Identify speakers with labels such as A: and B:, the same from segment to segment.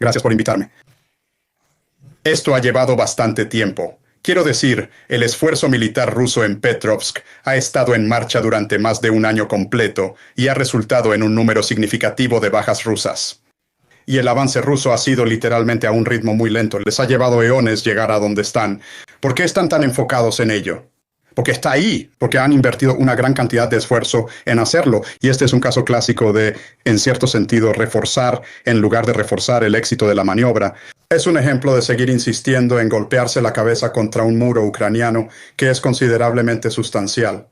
A: Gracias por invitarme. Esto ha llevado bastante tiempo. Quiero decir, el esfuerzo militar ruso en Petrovsk ha estado en marcha durante más de un año completo y ha resultado en un número significativo de bajas rusas. Y el avance ruso ha sido literalmente a un ritmo muy lento. Les ha llevado eones llegar a donde están. ¿Por qué están tan enfocados en ello? Porque está ahí, porque han invertido una gran cantidad de esfuerzo en hacerlo. Y este es un caso clásico de, en cierto sentido, reforzar en lugar de reforzar el éxito de la maniobra. Es un ejemplo de seguir insistiendo en golpearse la cabeza contra un muro ucraniano que es considerablemente sustancial.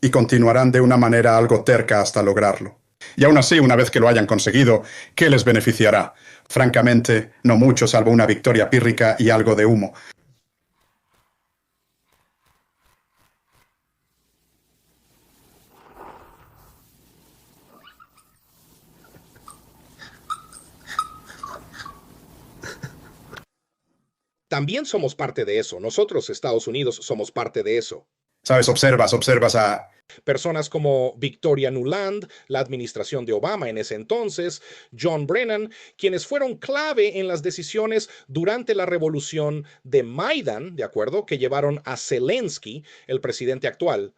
A: Y continuarán de una manera algo terca hasta lograrlo. Y aún así, una vez que lo hayan conseguido, ¿qué les beneficiará? Francamente, no mucho, salvo una victoria pírrica y algo de humo.
B: También somos parte de eso. Nosotros, Estados Unidos, somos parte de eso.
A: ¿Sabes? Observas a...
B: Personas como Victoria Nuland, la administración de Obama en ese entonces, John Brennan, quienes fueron clave en las decisiones durante la revolución de Maidan, ¿de acuerdo?, que llevaron a Zelensky, el presidente actual.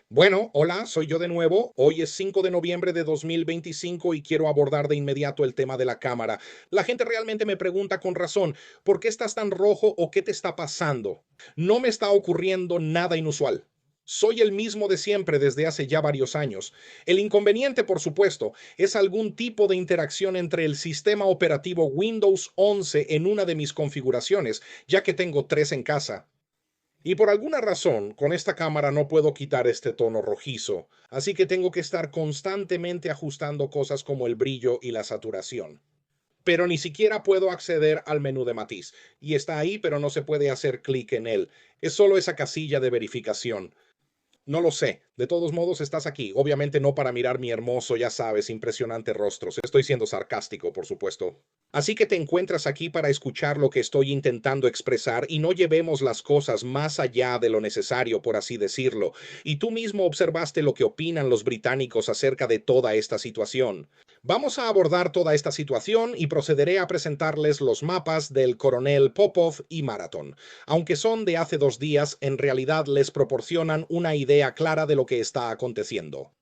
B: Bueno, hola, soy yo de nuevo. Hoy es 5 de noviembre de 2025 y quiero abordar de inmediato el tema de la cámara. La gente realmente me pregunta con razón, ¿por qué estás tan rojo o qué te está pasando? No me está ocurriendo nada inusual. Soy el mismo de siempre desde hace ya varios años. El inconveniente, por supuesto, es algún tipo de interacción entre el sistema operativo Windows 11 en una de mis configuraciones, ya que tengo 3 en casa. Y por alguna razón, con esta cámara no puedo quitar este tono rojizo, así que tengo que estar constantemente ajustando cosas como el brillo y la saturación. Pero ni siquiera puedo acceder al menú de matiz. Y está ahí, pero no se puede hacer clic en él. Es solo esa casilla de verificación. No lo sé. De todos modos, estás aquí. Obviamente no para mirar mi hermoso, ya sabes, impresionante rostro. Estoy siendo sarcástico, por supuesto. Así que te encuentras aquí para escuchar lo que estoy intentando expresar y no llevemos las cosas más allá de lo necesario, por así decirlo. Y tú mismo observaste lo que opinan los británicos acerca de toda esta situación. Vamos a abordar toda esta situación y procederé a presentarles los mapas del coronel Popov y Marathon. Aunque son de hace 2 días, en realidad les proporcionan una idea clara de lo que está aconteciendo.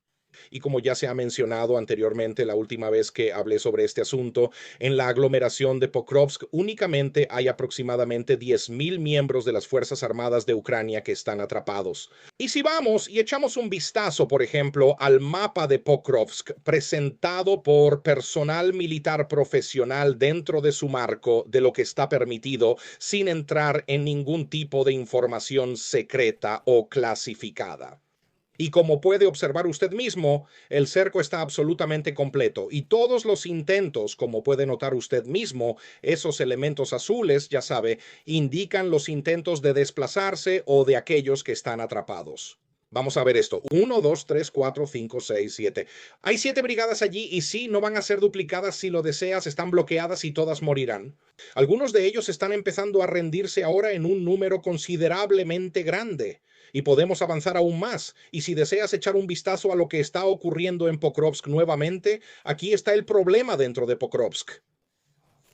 B: Y como ya se ha mencionado anteriormente la última vez que hablé sobre este asunto, en la aglomeración de Pokrovsk únicamente hay aproximadamente 10.000 miembros de las Fuerzas Armadas de Ucrania que están atrapados. Y si vamos y echamos un vistazo, por ejemplo, al mapa de Pokrovsk presentado por personal militar profesional dentro de su marco de lo que está permitido sin entrar en ningún tipo de información secreta o clasificada. Y como puede observar usted mismo, el cerco está absolutamente completo y todos los intentos, como puede notar usted mismo, esos elementos azules, ya sabe, indican los intentos de desplazarse o de aquellos que están atrapados. Vamos a ver esto. 1, 2, 3, 4, 5, 6, 7. Hay 7 brigadas allí y sí, no van a ser duplicadas si lo deseas, están bloqueadas y todas morirán. Algunos de ellos están empezando a rendirse ahora en un número considerablemente grande. Y podemos avanzar aún más. Y si deseas echar un vistazo a lo que está ocurriendo en Pokrovsk nuevamente, aquí está el problema dentro de Pokrovsk.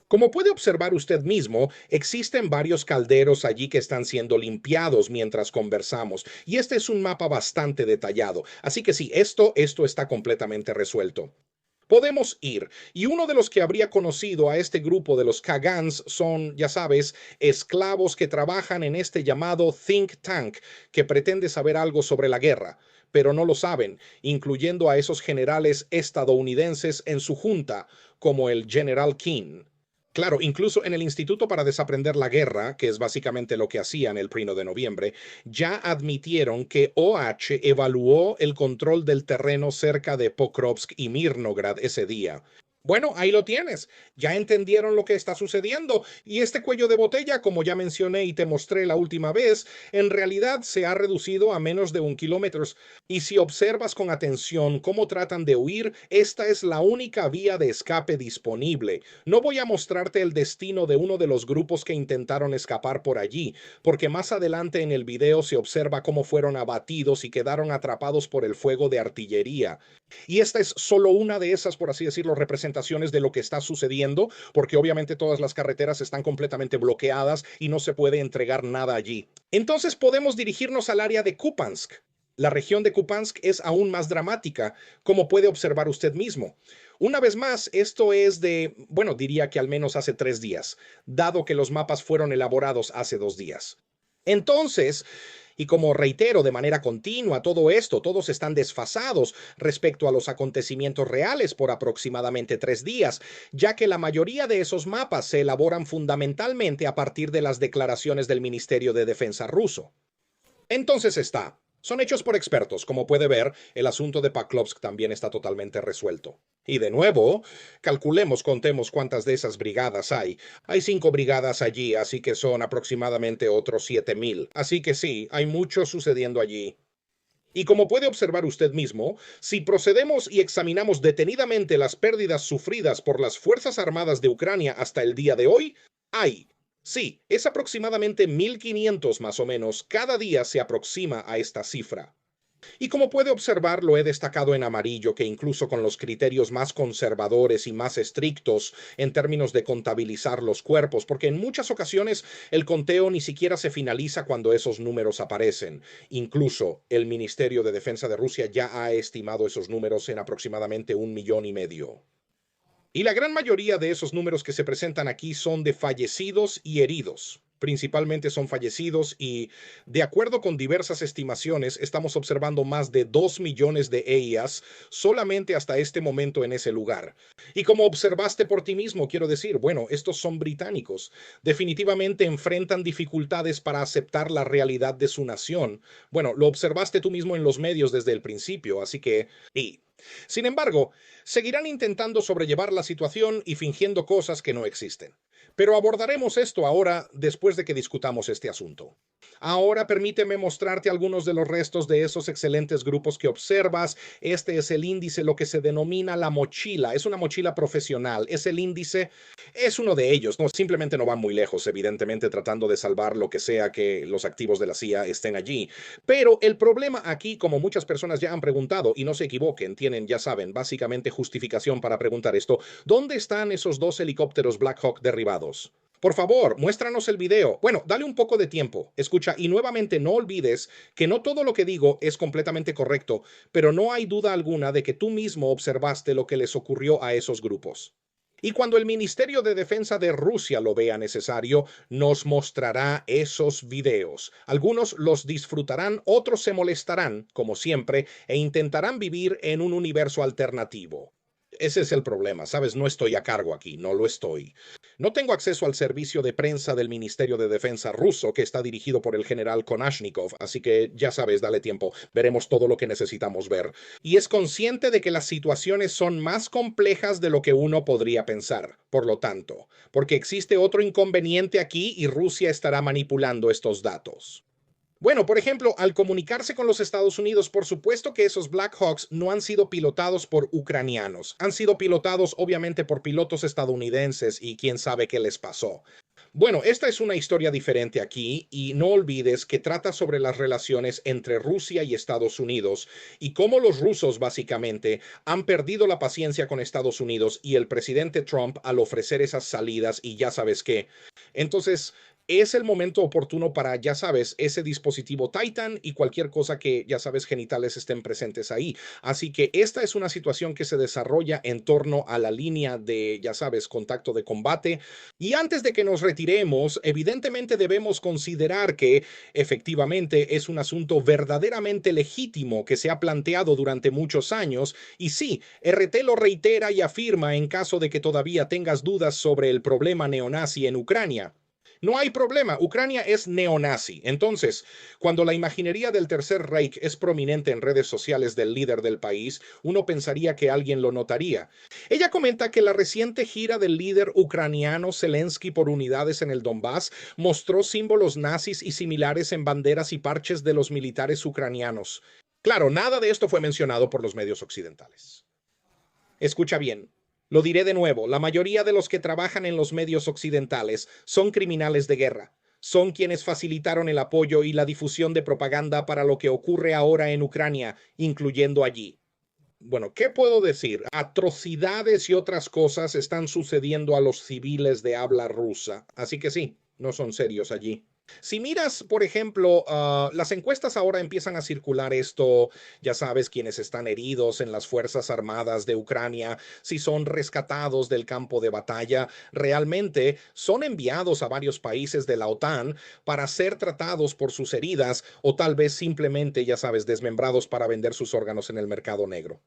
B: Como puede observar usted mismo, existen varios calderos allí que están siendo limpiados mientras conversamos, y este es un mapa bastante detallado, así que sí, esto está completamente resuelto. Podemos ir, y uno de los que habría conocido a este grupo de los Kagans son, ya sabes, esclavos que trabajan en este llamado think tank, que pretende saber algo sobre la guerra, pero no lo saben, incluyendo a esos generales estadounidenses en su junta, como el General King. Claro, incluso en el Instituto para Desaprender la Guerra, que es básicamente lo que hacían el 1 de noviembre, ya admitieron que OH evaluó el control del terreno cerca de Pokrovsk y Mirnograd ese día. Bueno, ahí lo tienes. Ya entendieron lo que está sucediendo y este cuello de botella, como ya mencioné y te mostré la última vez, en realidad se ha reducido a menos de 1 kilómetro. Y si observas con atención cómo tratan de huir, esta es la única vía de escape disponible. No voy a mostrarte el destino de uno de los grupos que intentaron escapar por allí, porque más adelante en el video se observa cómo fueron abatidos y quedaron atrapados por el fuego de artillería. Y esta es solo una de esas, por así decirlo, representaciones de lo que está sucediendo, porque obviamente todas las carreteras están completamente bloqueadas y no se puede entregar nada allí. Entonces podemos dirigirnos al área de Kupansk. La región de Kupansk es aún más dramática, como puede observar usted mismo. Una vez más, esto es de, bueno, diría que al menos hace 3 días, dado que los mapas fueron elaborados hace 2 días. Entonces, y como reitero de manera continua, todo esto, todos están desfasados respecto a los acontecimientos reales por aproximadamente 3 días, ya que la mayoría de esos mapas se elaboran fundamentalmente a partir de las declaraciones del Ministerio de Defensa ruso. Entonces son hechos por expertos. Como puede ver, el asunto de Paklovsk también está totalmente resuelto. Y de nuevo, calculemos, contemos cuántas de esas brigadas hay. Hay 5 brigadas allí, así que son aproximadamente otros 7.000. Así que sí, hay mucho sucediendo allí. Y como puede observar usted mismo, si procedemos y examinamos detenidamente las pérdidas sufridas por las Fuerzas Armadas de Ucrania hasta el día de hoy, hay. Sí, es aproximadamente 1.500 más o menos, cada día se aproxima a esta cifra. Y como puede observar, lo he destacado en amarillo, que incluso con los criterios más conservadores y más estrictos en términos de contabilizar los cuerpos, porque en muchas ocasiones el conteo ni siquiera se finaliza cuando esos números aparecen. Incluso el Ministerio de Defensa de Rusia ya ha estimado esos números en aproximadamente 1,5 millones. Y la gran mayoría de esos números que se presentan aquí son de fallecidos y heridos. Principalmente son fallecidos y, de acuerdo con diversas estimaciones, estamos observando más de 2 millones de EIAs solamente hasta este momento en ese lugar. Y como observaste por ti mismo, quiero decir, bueno, estos son británicos. Definitivamente enfrentan dificultades para aceptar la realidad de su nación. Bueno, lo observaste tú mismo en los medios desde el principio, así que... Y, sin embargo, seguirán intentando sobrellevar la situación y fingiendo cosas que no existen. Pero abordaremos esto ahora después de que discutamos este asunto. Ahora permíteme mostrarte algunos de los restos de esos excelentes grupos que observas. Este es el índice, lo que se denomina la mochila. Es una mochila profesional. Es el índice, es uno de ellos. No, simplemente no van muy lejos, evidentemente tratando de salvar lo que sea que los activos de la CIA estén allí. Pero el problema aquí, como muchas personas ya han preguntado, y no se equivoquen, tienen, ya saben, básicamente justificación para preguntar esto, ¿dónde están esos 2 helicópteros Black Hawk derribados? Por favor, muéstranos el video. Bueno, dale un poco de tiempo. Escucha, y nuevamente no olvides que no todo lo que digo es completamente correcto, pero no hay duda alguna de que tú mismo observaste lo que les ocurrió a esos grupos. Y cuando el Ministerio de Defensa de Rusia lo vea necesario, nos mostrará esos videos. Algunos los disfrutarán, otros se molestarán, como siempre, e intentarán vivir en un universo alternativo. Ese es el problema, ¿sabes? No estoy a cargo aquí, no lo estoy. No tengo acceso al servicio de prensa del Ministerio de Defensa ruso, que está dirigido por el general Konashnikov, así que ya sabes, dale tiempo, veremos todo lo que necesitamos ver. Y es consciente de que las situaciones son más complejas de lo que uno podría pensar, por lo tanto, porque existe otro inconveniente aquí y Rusia estará manipulando estos datos. Bueno, por ejemplo, al comunicarse con los Estados Unidos, por supuesto que esos Black Hawks no han sido pilotados por ucranianos, han sido pilotados obviamente por pilotos estadounidenses y quién sabe qué les pasó. Bueno, esta es una historia diferente aquí y no olvides que trata sobre las relaciones entre Rusia y Estados Unidos y cómo los rusos básicamente han perdido la paciencia con Estados Unidos y el presidente Trump al ofrecer esas salidas y ya sabes qué. Entonces, es el momento oportuno para, ya sabes, ese dispositivo Titan y cualquier cosa que, ya sabes, genitales estén presentes ahí. Así que esta es una situación que se desarrolla en torno a la línea de, ya sabes, contacto de combate. Y antes de que nos retiremos, evidentemente debemos considerar que efectivamente es un asunto verdaderamente legítimo que se ha planteado durante muchos años. Y sí, RT lo reitera y afirma en caso de que todavía tengas dudas sobre el problema neonazi en Ucrania. No hay problema, Ucrania es neonazi. Entonces, cuando la imaginería del Tercer Reich es prominente en redes sociales del líder del país, uno pensaría que alguien lo notaría. Ella comenta que la reciente gira del líder ucraniano Zelensky por unidades en el Donbass mostró símbolos nazis y similares en banderas y parches de los militares ucranianos. Claro, nada de esto fue mencionado por los medios occidentales. Escucha bien. Lo diré de nuevo, la mayoría de los que trabajan en los medios occidentales son criminales de guerra. Son quienes facilitaron el apoyo y la difusión de propaganda para lo que ocurre ahora en Ucrania, incluyendo allí. Bueno, ¿qué puedo decir? Atrocidades y otras cosas están sucediendo a los civiles de habla rusa. Así que sí, no son serios allí. Si miras, por ejemplo, las encuestas ahora empiezan a circular esto, ya sabes, quienes están heridos en las Fuerzas Armadas de Ucrania, si son rescatados del campo de batalla, realmente son enviados a varios países de la OTAN para ser tratados por sus heridas o tal vez simplemente, ya sabes, desmembrados para vender sus órganos en el mercado negro.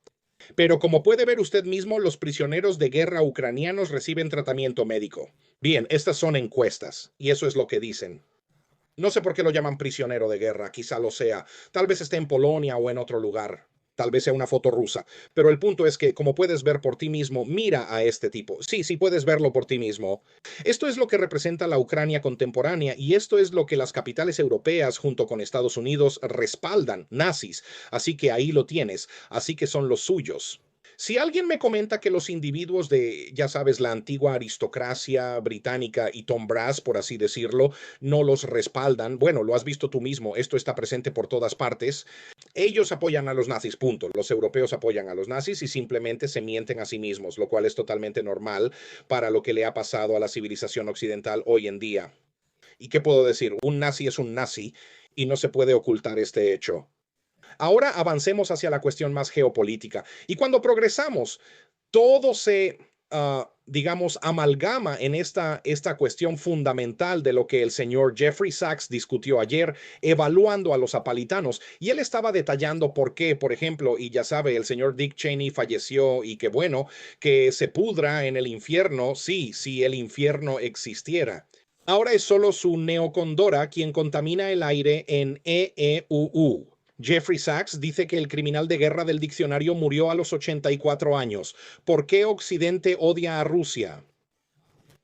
B: Pero como puede ver usted mismo, los prisioneros de guerra ucranianos reciben tratamiento médico. Bien, estas son encuestas y eso es lo que dicen. No sé por qué lo llaman prisionero de guerra, quizá lo sea. Tal vez esté en Polonia o en otro lugar. Tal vez sea una foto rusa. Pero el punto es que, como puedes ver por ti mismo, mira a este tipo. Sí, sí puedes verlo por ti mismo. Esto es lo que representa la Ucrania contemporánea y esto es lo que las capitales europeas junto con Estados Unidos respaldan, nazis. Así que ahí lo tienes. Así que son los suyos. Si alguien me comenta que los individuos de, ya sabes, la antigua aristocracia británica y Tom Brass, por así decirlo, no los respaldan, bueno, lo has visto tú mismo, esto está presente por todas partes, ellos apoyan a los nazis, punto. Los europeos apoyan a los nazis y simplemente se mienten a sí mismos, lo cual es totalmente normal para lo que le ha pasado a la civilización occidental hoy en día. ¿Y qué puedo decir? Un nazi es un nazi y no se puede ocultar este hecho. Ahora avancemos hacia la cuestión más geopolítica. Y cuando progresamos, todo se, digamos, amalgama en esta cuestión fundamental de lo que el señor Jeffrey Sachs discutió ayer, evaluando a los apalitanos. Y él estaba detallando por qué, por ejemplo, y ya sabe, el señor Dick Cheney falleció y qué bueno, que se pudra en el infierno, sí, si el infierno existiera. Ahora es solo su neocondora quien contamina el aire en EEUU. Jeffrey Sachs dice que el criminal de guerra del diccionario murió a los 84 años. ¿Por qué Occidente odia a Rusia?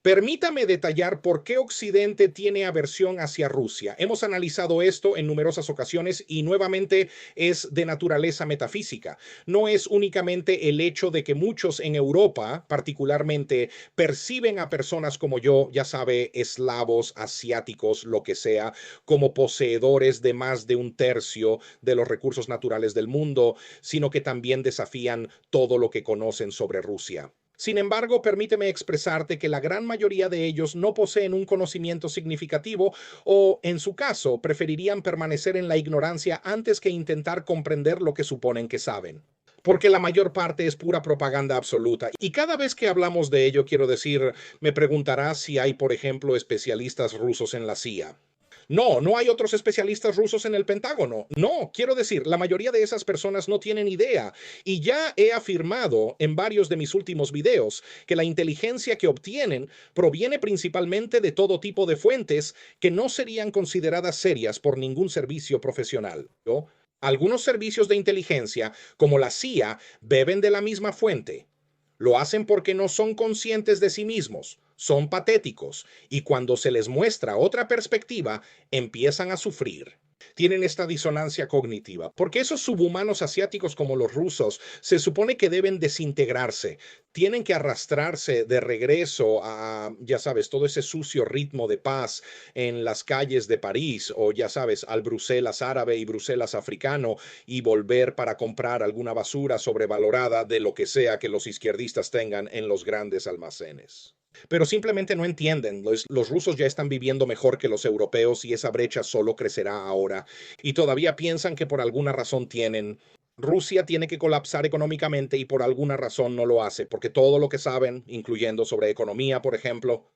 B: Permítame detallar por qué Occidente tiene aversión hacia Rusia. Hemos analizado esto en numerosas ocasiones y nuevamente es de naturaleza metafísica. No es únicamente el hecho de que muchos en Europa, particularmente, perciben a personas como yo, ya sabe, eslavos, asiáticos, lo que sea, como poseedores de más de un tercio de los recursos naturales del mundo, sino que también desafían todo lo que conocen sobre Rusia. Sin embargo, permíteme expresarte que la gran mayoría de ellos no poseen un conocimiento significativo o, en su caso, preferirían permanecer en la ignorancia antes que intentar comprender lo que suponen que saben. Porque la mayor parte es pura propaganda absoluta. Y cada vez que hablamos de ello, quiero decir, me preguntarás si hay, por ejemplo, especialistas rusos en la CIA. No, no hay otros especialistas rusos en el Pentágono. No, quiero decir, la mayoría de esas personas no tienen idea. Y ya he afirmado en varios de mis últimos videos que la inteligencia que obtienen proviene principalmente de todo tipo de fuentes que no serían consideradas serias por ningún servicio profesional. ¿No? Algunos servicios de inteligencia, como la CIA, beben de la misma fuente. Lo hacen porque no son conscientes de sí mismos, son patéticos y cuando se les muestra otra perspectiva, empiezan a sufrir. Tienen esta disonancia cognitiva, porque esos subhumanos asiáticos como los rusos se supone que deben desintegrarse, tienen que arrastrarse de regreso a, ya sabes, todo ese sucio ritmo de paz en las calles de París o, ya sabes, al Bruselas árabe y Bruselas africano y volver para comprar alguna basura sobrevalorada de lo que sea que los izquierdistas tengan en los grandes almacenes. Pero simplemente no entienden. Los rusos ya están viviendo mejor que los europeos y esa brecha solo crecerá ahora. Y todavía piensan que por alguna razón tienen. Rusia tiene que colapsar económicamente y por alguna razón no lo hace, porque todo lo que saben, incluyendo sobre economía, por ejemplo,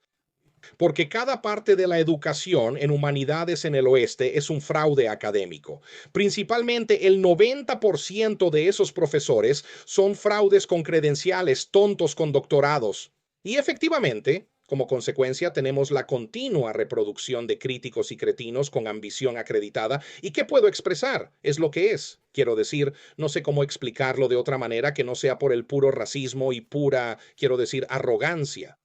B: porque cada parte de la educación en humanidades en el oeste es un fraude académico. Principalmente el 90% de esos profesores son fraudes con credenciales, tontos con doctorados. Y efectivamente, Como consecuencia, tenemos la continua reproducción de críticos y cretinos con ambición acreditada. ¿Y qué puedo expresar? Es lo que es. Quiero decir, no sé cómo explicarlo de otra manera que no sea por el puro racismo y pura, quiero decir, arrogancia.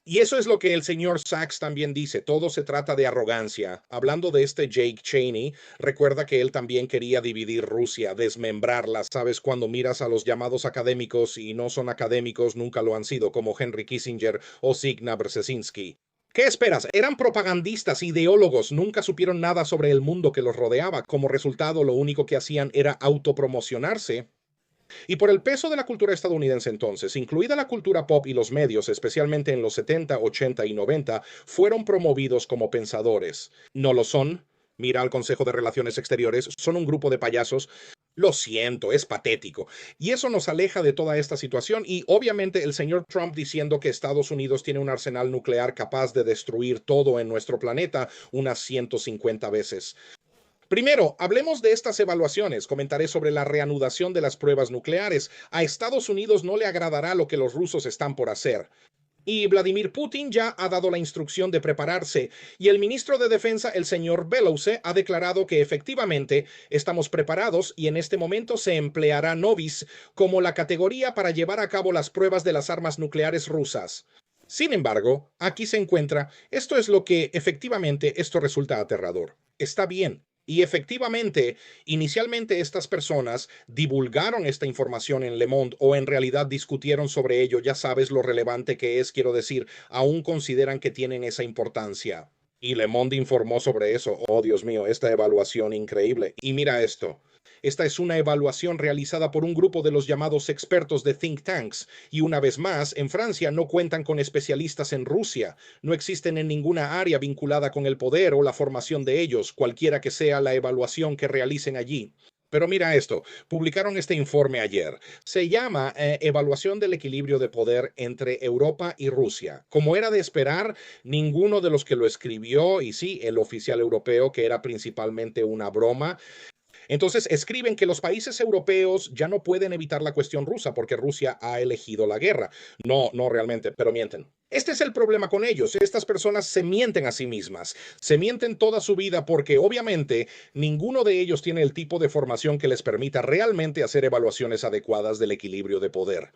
B: Y eso es lo que el señor Sachs también dice, todo se trata de arrogancia. Hablando de este Jake Cheney, recuerda que él también quería dividir Rusia, desmembrarla. Sabes, cuando miras a los llamados académicos y no son académicos, nunca lo han sido, como Henry Kissinger o Zygmunt Brzezinski. ¿Qué esperas? Eran propagandistas, ideólogos, nunca supieron nada sobre el mundo que los rodeaba. Como resultado, lo único que hacían era autopromocionarse y por el peso de la cultura estadounidense entonces, incluida la cultura pop y los medios, especialmente en los 70, 80 y 90, fueron promovidos como pensadores. No lo son. Mira al Consejo de Relaciones Exteriores, son un grupo de payasos. Lo siento, es patético. Y eso nos aleja de toda esta situación y obviamente el señor Trump diciendo que Estados Unidos tiene un arsenal nuclear capaz de destruir todo en nuestro planeta unas 150 veces. Primero, hablemos de estas evaluaciones. Comentaré sobre la reanudación de las pruebas nucleares. A Estados Unidos no le agradará lo que los rusos están por hacer. Y Vladimir Putin ya ha dado la instrucción de prepararse. Y el ministro de Defensa, el señor Belouse, ha declarado que efectivamente estamos preparados y en este momento se empleará Novice como la categoría para llevar a cabo las pruebas de las armas nucleares rusas. Sin embargo, aquí se encuentra, esto es lo que efectivamente esto resulta aterrador. Está bien. Y efectivamente, inicialmente estas personas divulgaron esta información en Le Monde o en realidad discutieron sobre ello. Ya sabes lo relevante que es, quiero decir, aún consideran que tienen esa importancia. Y Le Monde informó sobre eso. Oh, Dios mío, esta evaluación increíble. Y mira esto. Esta es una evaluación realizada por un grupo de los llamados expertos de think tanks. Y una vez más, en Francia no cuentan con especialistas en Rusia. No existen en ninguna área vinculada con el poder o la formación de ellos, cualquiera que sea la evaluación que realicen allí. Pero mira esto, publicaron este informe ayer. Se llama Evaluación del equilibrio de poder entre Europa y Rusia. Como era de esperar, ninguno de los que lo escribió, y sí, el oficial europeo, que era principalmente una broma, entonces escriben que los países europeos ya no pueden evitar la cuestión rusa porque Rusia ha elegido la guerra. No, no realmente, pero mienten. Este es el problema con ellos. Estas personas se mienten a sí mismas, se mienten toda su vida porque obviamente ninguno de ellos tiene el tipo de formación que les permita realmente hacer evaluaciones adecuadas del equilibrio de poder.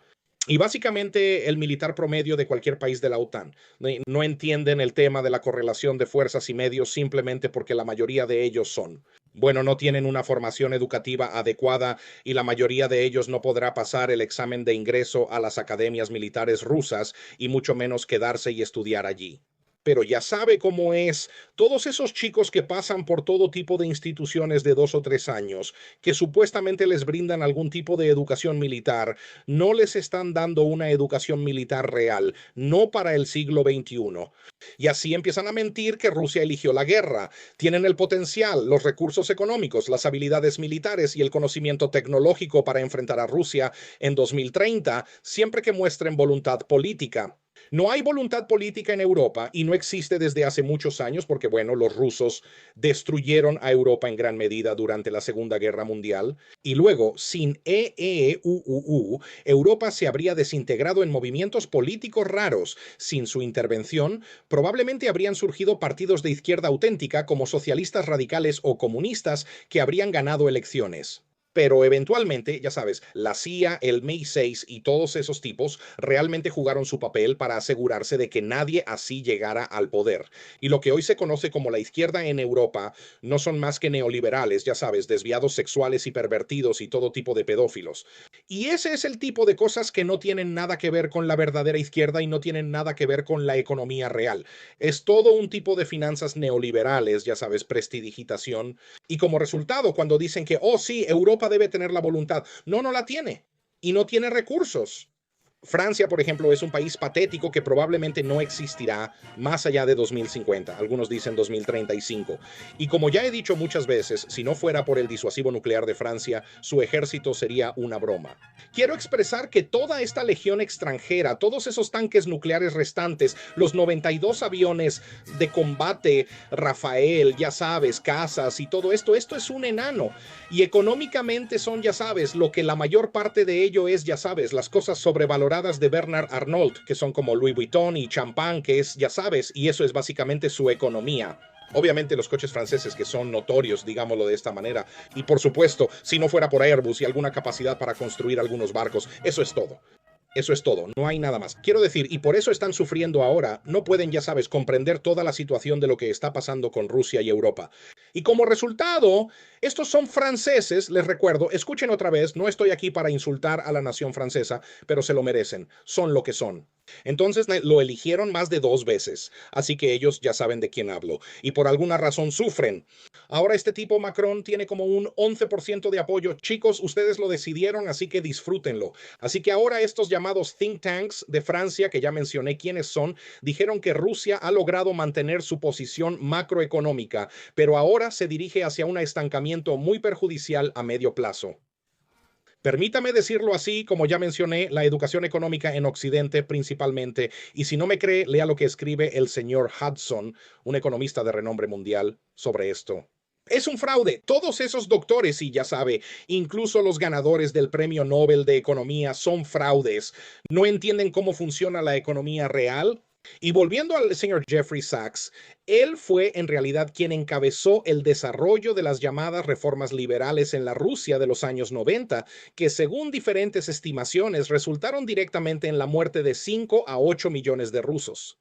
B: Y básicamente el militar promedio de cualquier país de la OTAN no entienden el tema de la correlación de fuerzas y medios simplemente porque la mayoría de ellos son. Bueno, no tienen una formación educativa adecuada y la mayoría de ellos no podrá pasar el examen de ingreso a las academias militares rusas y mucho menos quedarse y estudiar allí. Pero ya sabe cómo es. Todos esos chicos que pasan por todo tipo de instituciones de 2 o 3 años, que supuestamente les brindan algún tipo de educación militar, no les están dando una educación militar real, no para el siglo XXI. Y así empiezan a mentir que Rusia eligió la guerra. Tienen el potencial, los recursos económicos, las habilidades militares y el conocimiento tecnológico para enfrentar a Rusia en 2030, siempre que muestren voluntad política. No hay voluntad política en Europa y no existe desde hace muchos años porque, bueno, los rusos destruyeron a Europa en gran medida durante la Segunda Guerra Mundial y luego, sin EEUUU, Europa se habría desintegrado en movimientos políticos raros. Sin su intervención, probablemente habrían surgido partidos de izquierda auténtica como socialistas radicales o comunistas que habrían ganado elecciones. Pero eventualmente, ya sabes, la CIA, el MI6 y todos esos tipos realmente jugaron su papel para asegurarse de que nadie así llegara al poder. Y lo que hoy se conoce como la izquierda en Europa no son más que neoliberales, ya sabes, desviados sexuales y pervertidos y todo tipo de pedófilos. Y ese es el tipo de cosas que no tienen nada que ver con la verdadera izquierda y no tienen nada que ver con la economía real. Es todo un tipo de finanzas neoliberales, ya sabes, prestidigitación. Y como resultado, cuando dicen que, oh sí, Europa debe tener la voluntad. No, no la tiene. Y no tiene recursos. Francia, por ejemplo, es un país patético que probablemente no existirá más allá de 2050. Algunos dicen 2035. Y como ya he dicho muchas veces, si no fuera por el disuasivo nuclear de Francia, su ejército sería una broma. Quiero expresar que toda esta legión extranjera, todos esos tanques nucleares restantes, los 92 aviones de combate, Rafael, ya sabes, casas y todo esto, esto es un enano. Y económicamente son, ya sabes, lo que la mayor parte de ello es, ya sabes, las cosas sobrevaloradas doradas de Bernard Arnault, que son como Louis Vuitton y champán, que es, ya sabes, y eso es básicamente su economía. Obviamente los coches franceses que son notorios, digámoslo de esta manera. Y por supuesto, si no fuera por Airbus y alguna capacidad para construir algunos barcos, eso es todo. Eso es todo, no hay nada más. Quiero decir, y por eso están sufriendo ahora, no pueden, ya sabes, comprender toda la situación de lo que está pasando con Rusia y Europa. Y como resultado, estos son franceses, les recuerdo, escuchen otra vez, no estoy aquí para insultar a la nación francesa, pero se lo merecen, son lo que son. Entonces lo eligieron más de 2 veces, así que ellos ya saben de quién hablo, y por alguna razón sufren. Ahora este tipo Macron tiene como un 11% de apoyo. Chicos, ustedes lo decidieron, así que disfrútenlo. Así que ahora estos llamados think tanks de Francia, que ya mencioné quiénes son, dijeron que Rusia ha logrado mantener su posición macroeconómica, pero ahora se dirige hacia un estancamiento muy perjudicial a medio plazo. Permítame decirlo así, como ya mencioné, la educación económica en Occidente principalmente, y si no me cree, lea lo que escribe el señor Hudson, un economista de renombre mundial, sobre esto. Es un fraude. Todos esos doctores, y ya sabe, incluso los ganadores del Premio Nobel de Economía son fraudes. No entienden cómo funciona la economía real. Y volviendo al señor Jeffrey Sachs, él fue en realidad quien encabezó el desarrollo de las llamadas reformas liberales en la Rusia de los años 90, que según diferentes estimaciones resultaron directamente en la muerte de 5 a 8 millones de rusos.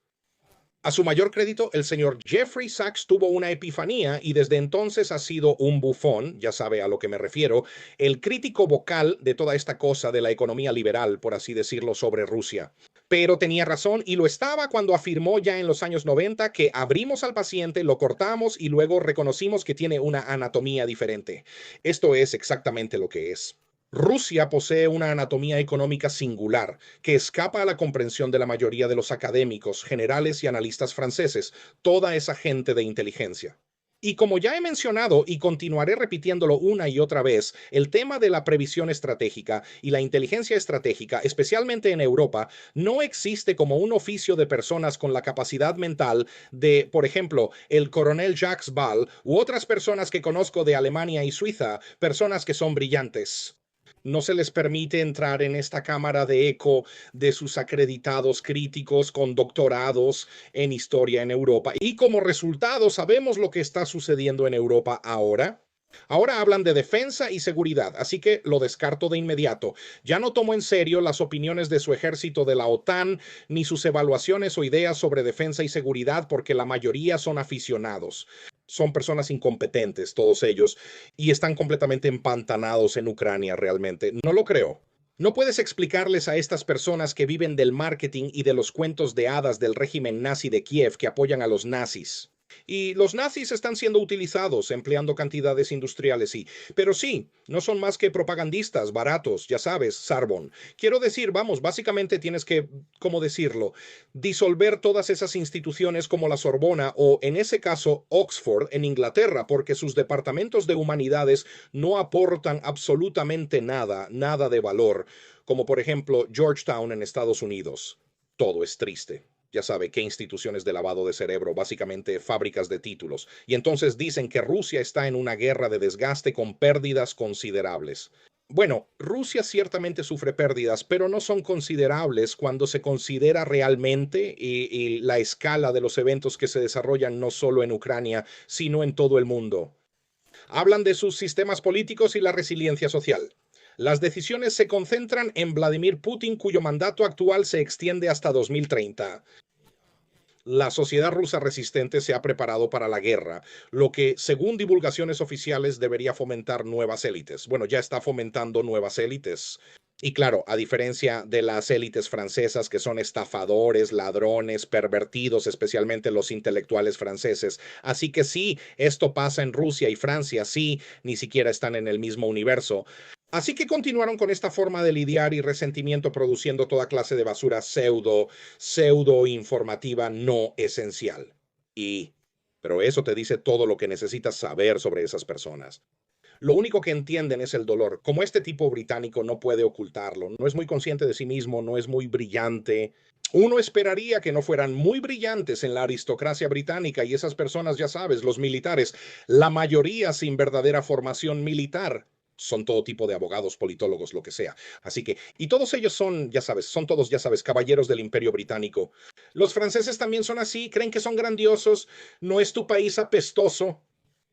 B: A su mayor crédito, el señor Jeffrey Sachs tuvo una epifanía y desde entonces ha sido un bufón, ya sabe a lo que me refiero, el crítico vocal de toda esta cosa de la economía liberal, por así decirlo, sobre Rusia. Pero tenía razón y lo estaba cuando afirmó ya en los años 90 que abrimos al paciente, lo cortamos y luego reconocimos que tiene una anatomía diferente. Esto es exactamente lo que es. Rusia posee una anatomía económica singular que escapa a la comprensión de la mayoría de los académicos, generales y analistas franceses, toda esa gente de inteligencia. Y como ya he mencionado y continuaré repitiéndolo una y otra vez, el tema de la previsión estratégica y la inteligencia estratégica, especialmente en Europa, no existe como un oficio de personas con la capacidad mental de, por ejemplo, el coronel Jacques Ball u otras personas que conozco de Alemania y Suiza, personas que son brillantes. No se les permite entrar en esta cámara de eco de sus acreditados críticos con doctorados en historia en Europa. Y como resultado, sabemos lo que está sucediendo en Europa ahora. Ahora hablan de defensa y seguridad, así que lo descarto de inmediato. Ya no tomo en serio las opiniones de su ejército de la OTAN, ni sus evaluaciones o ideas sobre defensa y seguridad, porque la mayoría son aficionados. Son personas incompetentes, todos ellos, y están completamente empantanados en Ucrania realmente. No lo creo. No puedes explicarles a estas personas que viven del marketing y de los cuentos de hadas del régimen nazi de Kiev que apoyan a los nazis. Y los nazis están siendo utilizados empleando cantidades industriales, sí. Pero sí, no son más que propagandistas baratos, ya sabes, Sarbon. Quiero decir, vamos, básicamente tienes que, ¿cómo decirlo? Disolver todas esas instituciones como la Sorbona o, en ese caso, Oxford en Inglaterra, porque sus departamentos de humanidades no aportan absolutamente nada, nada de valor, como por ejemplo Georgetown en Estados Unidos. Todo es triste. Ya sabe qué instituciones de lavado de cerebro, básicamente fábricas de títulos. Y entonces dicen que Rusia está en una guerra de desgaste con pérdidas considerables. Bueno, Rusia ciertamente sufre pérdidas, pero no son considerables cuando se considera realmente y la escala de los eventos que se desarrollan no solo en Ucrania, sino en todo el mundo. Hablan de sus sistemas políticos y la resiliencia social. Las decisiones se concentran en Vladimir Putin, cuyo mandato actual se extiende hasta 2030. La sociedad rusa resistente se ha preparado para la guerra, lo que, según divulgaciones oficiales, debería fomentar nuevas élites. Bueno, ya está fomentando nuevas élites. Y claro, a diferencia de las élites francesas que son estafadores, ladrones, pervertidos, especialmente los intelectuales franceses. Así que sí, esto pasa en Rusia y Francia, sí, ni siquiera están en el mismo universo. Así que continuaron con esta forma de lidiar y resentimiento produciendo toda clase de basura pseudo informativa no esencial. Pero eso te dice todo lo que necesitas saber sobre esas personas. Lo único que entienden es el dolor. Como este tipo británico no puede ocultarlo, no es muy consciente de sí mismo, no es muy brillante. Uno esperaría que no fueran muy brillantes en la aristocracia británica y esas personas, ya sabes, los militares, la mayoría sin verdadera formación militar. son todo tipo de abogados, politólogos, lo que sea. Así que, y todos ellos son, ya sabes, son todos, ya sabes, caballeros del Imperio Británico. Los franceses también son así, creen que son grandiosos, no es tu país apestoso.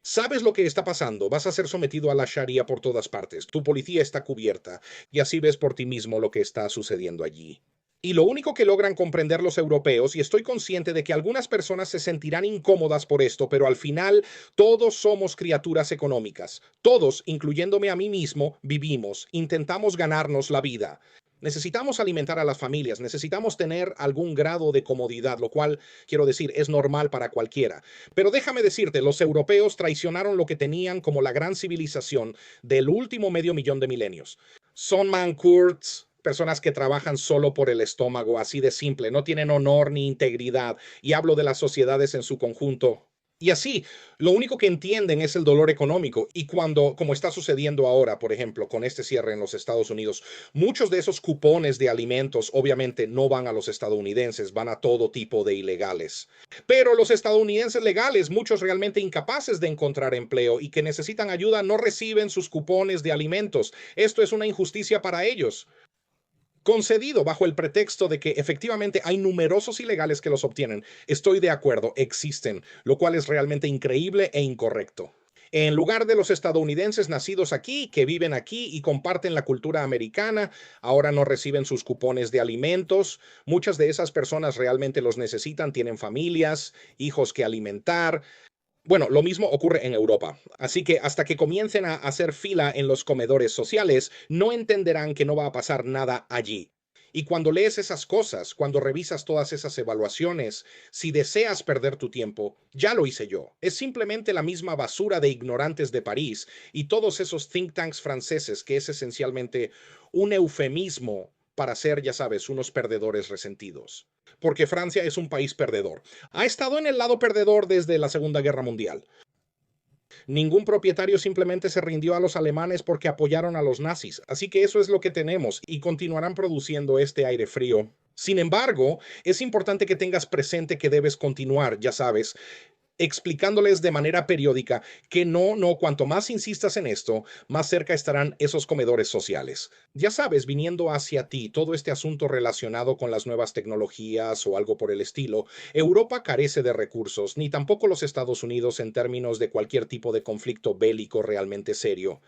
B: Sabes lo que está pasando, vas a ser sometido a la Sharia por todas partes, tu policía está cubierta y así ves por ti mismo lo que está sucediendo allí. Y lo único que logran comprender los europeos, y estoy consciente de que algunas personas se sentirán incómodas por esto, pero al final todos somos criaturas económicas. Todos, incluyéndome a mí mismo, vivimos, intentamos ganarnos la vida. Necesitamos alimentar a las familias, necesitamos tener algún grado de comodidad, lo cual, quiero decir, es normal para cualquiera. Pero déjame decirte, los europeos traicionaron lo que tenían como la gran civilización del último medio millón de milenios. Son mankurds, personas que trabajan solo por el estómago, así de simple, no tienen honor ni integridad, y hablo de las sociedades en su conjunto. Y así, lo único que entienden es el dolor económico. Y cuando, como está sucediendo ahora, por ejemplo, con este cierre en los Estados Unidos, muchos de esos cupones de alimentos obviamente no van a los estadounidenses, van a todo tipo de ilegales. Pero los estadounidenses legales, muchos realmente incapaces de encontrar empleo y que necesitan ayuda, no reciben sus cupones de alimentos. Esto es una injusticia para ellos, concedido bajo el pretexto de que efectivamente hay numerosos ilegales que los obtienen. Estoy de acuerdo, existen, lo cual es realmente increíble e incorrecto. En lugar de los estadounidenses nacidos aquí, que viven aquí y comparten la cultura americana, ahora no reciben sus cupones de alimentos. Muchas de esas personas realmente los necesitan, tienen familias, hijos que alimentar. Bueno, lo mismo ocurre en Europa. Así que hasta que comiencen a hacer fila en los comedores sociales, no entenderán que no va a pasar nada allí. Y cuando lees esas cosas, cuando revisas todas esas evaluaciones, si deseas perder tu tiempo, ya lo hice yo. Es simplemente la misma basura de ignorantes de París y todos esos think tanks franceses, que es esencialmente un eufemismo para ser, ya sabes, unos perdedores resentidos. Porque Francia es un país perdedor. Ha estado en el lado perdedor desde la Segunda Guerra Mundial. Ningún propietario simplemente se rindió a los alemanes porque apoyaron a los nazis. Así que eso es lo que tenemos y continuarán produciendo este aire frío. Sin embargo, es importante que tengas presente que debes continuar, ya sabes, explicándoles de manera periódica que cuanto más insistas en esto, más cerca estarán esos comedores sociales. Ya sabes, viniendo hacia ti todo este asunto relacionado con las nuevas tecnologías o algo por el estilo, Europa carece de recursos, ni tampoco los Estados Unidos en términos de cualquier tipo de conflicto bélico realmente serio.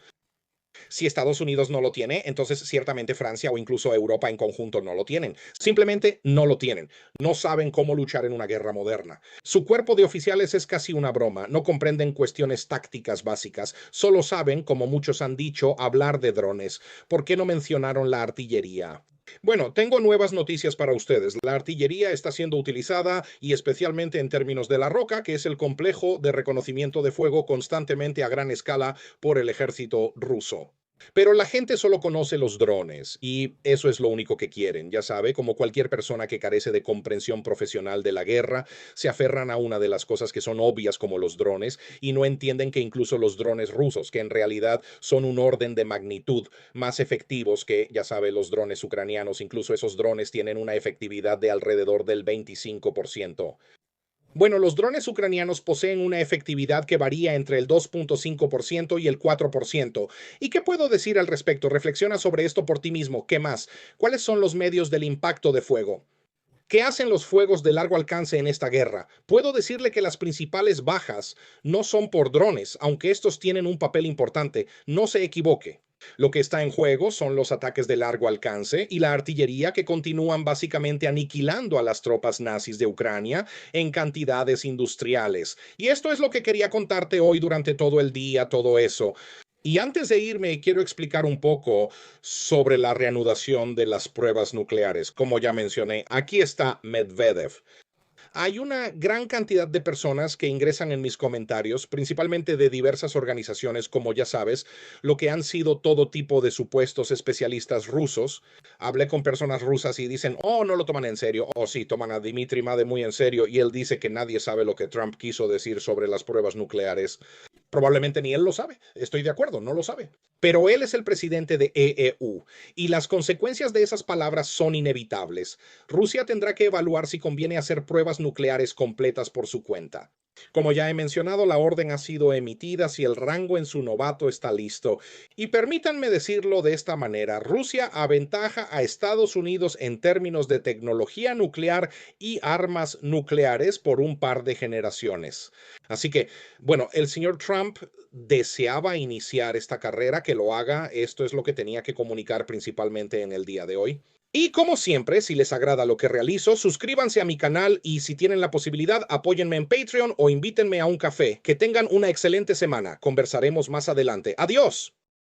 B: Si Estados Unidos no lo tiene, entonces ciertamente Francia o incluso Europa en conjunto no lo tienen. Simplemente no lo tienen. No saben cómo luchar en una guerra moderna. Su cuerpo de oficiales es casi una broma. No comprenden cuestiones tácticas básicas. Solo saben, como muchos han dicho, hablar de drones. ¿Por qué no mencionaron la artillería? Bueno, tengo nuevas noticias para ustedes. La artillería está siendo utilizada y especialmente en términos de la Roca, que es el complejo de reconocimiento de fuego constantemente a gran escala por el ejército ruso. Pero la gente solo conoce los drones y eso es lo único que quieren. Ya sabe, como cualquier persona que carece de comprensión profesional de la guerra, se aferran a una de las cosas que son obvias como los drones y no entienden que incluso los drones rusos, que en realidad son un orden de magnitud más efectivos que, ya sabe, los drones ucranianos, incluso esos drones tienen una efectividad de alrededor del 25%. Bueno, los drones ucranianos poseen una efectividad que varía entre el 2.5% y el 4%. ¿Y qué puedo decir al respecto? Reflexiona sobre esto por ti mismo. ¿Qué más? ¿Cuáles son los medios del impacto de fuego? ¿Qué hacen los fuegos de largo alcance en esta guerra? Puedo decirle que las principales bajas no son por drones, aunque estos tienen un papel importante. No se equivoque. Lo que está en juego son los ataques de largo alcance y la artillería que continúan básicamente aniquilando a las tropas nazis de Ucrania en cantidades industriales. Y esto es lo que quería contarte hoy durante todo el día, todo eso. Y antes de irme, quiero explicar un poco sobre la reanudación de las pruebas nucleares. Como ya mencioné, aquí está Medvedev. Hay una gran cantidad de personas que ingresan en mis comentarios, principalmente de diversas organizaciones, como ya sabes, lo que han sido todo tipo de supuestos especialistas rusos. Hablé con personas rusas y dicen, oh, no lo toman en serio. Oh, sí, toman a Dmitry Made muy en serio y él dice que nadie sabe lo que Trump quiso decir sobre las pruebas nucleares. Probablemente ni él lo sabe, estoy de acuerdo, no lo sabe. Pero él es el presidente de EEU y las consecuencias de esas palabras son inevitables. Rusia tendrá que evaluar si conviene hacer pruebas nucleares completas por su cuenta. Como ya he mencionado, la orden ha sido emitida si el rango en su novato está listo. Y permítanme decirlo de esta manera, Rusia aventaja a Estados Unidos en términos de tecnología nuclear y armas nucleares por un par de generaciones. Así que, bueno, el señor Trump deseaba iniciar esta carrera, que lo haga, esto es lo que tenía que comunicar principalmente en el día de hoy. Y como siempre, si les agrada lo que realizo, suscríbanse a mi canal y si tienen la posibilidad, apóyenme en Patreon o invítenme a un café. Que tengan una excelente semana. Conversaremos más adelante. Adiós.